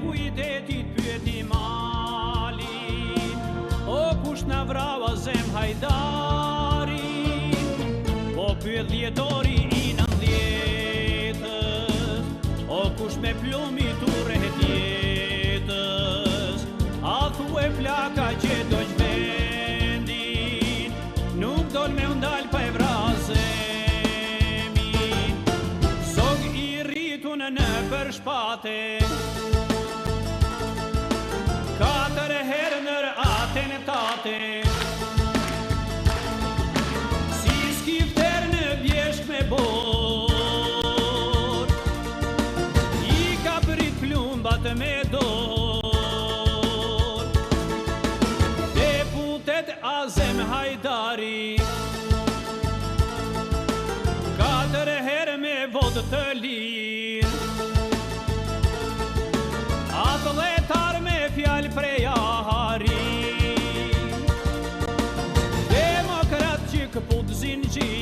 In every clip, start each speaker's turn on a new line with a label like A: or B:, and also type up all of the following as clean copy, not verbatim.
A: kujdetit pyeti malin, o kush na vrava zem hajdarin, po pyet dhjetori i 90-ës, o kush me plumi turret jetës, a thue plaka që do vendin, nuk dol me undal pa e vrazemin, zog i rritun në përshpate, 4 herë nër atentate, si skifter në bjeshk me bor, i ka prit plumbat me dor, deputet Azem Hajdari, 4 herë me vot të lirë, atletar me fjal prej ahari, demokrat që këput zinxhir.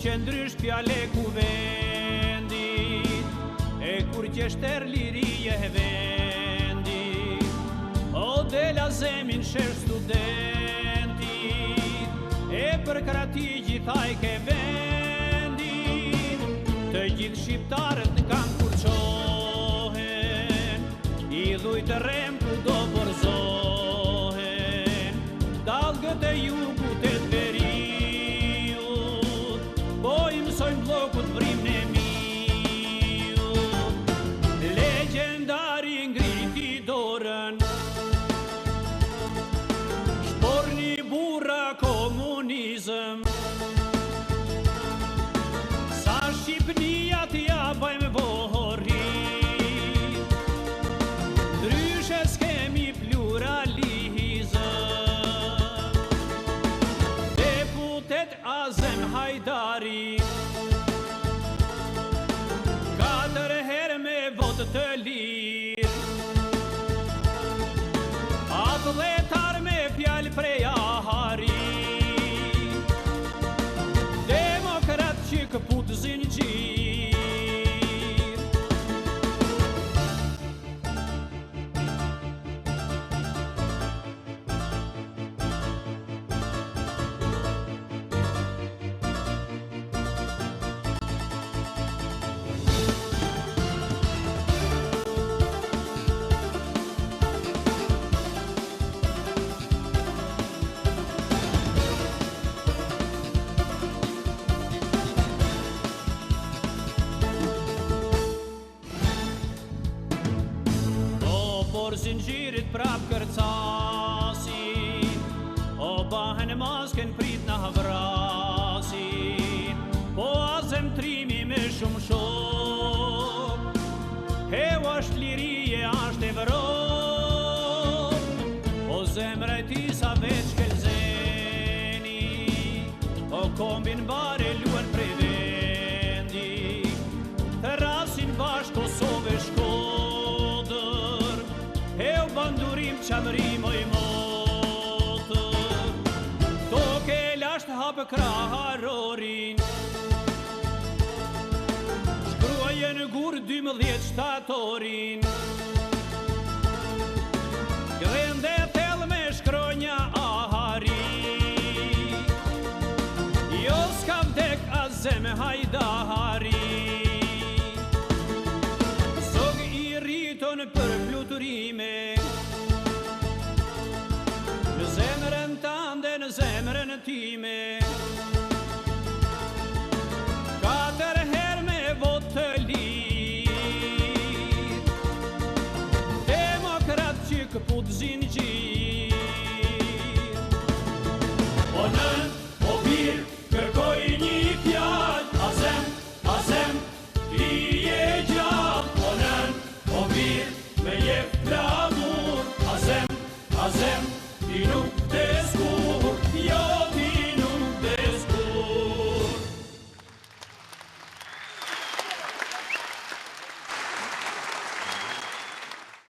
A: Që ndrysh pjale ku vendit, e kur që shter lirije vendit, o del Azemin sher studentit, e për krati gjithaj ke vendit, të gjithë shqiptarët kanë kurqohen, i dhujt rem ku do borzohen, dalgët e jugut e dveri, sojnë blokut vrim në miu, legendari ngriti dorën, shporni burra komunizëm, sa Shqipnia t'ja bajmë vohori, ndryshe s'kemi pluralizëm, deputet Azem Hajdari, 4 herë me vot të lirë, atletar me fjal prej ahari, demokrat që këput zinxhir. Por zinxhirit prap kërcasin, o bahen masken prit na vrasin, po Azem trimi me shumë shok, heu ashtë lirije ashtë Evropë, o zemra e ti sa veç kelzeni, o kombin bare luen prej vendi, të rasin bashk Kosove Shkodër, heu bandurim qamërim oj motër, toke lasht hapë kraharorin, shkruaje në gur 12 shtatorin, grende tel me shkronja ahari, jo s'ka vdek Azem Hajdari, zog i rriton për fluturime, në zemrën tande, në zemrën time, 4 herë me vot të lirë, demokrat që këput zinxhir. O nën, o bir, kërkoj një fjall, Azem, Azem. Nuk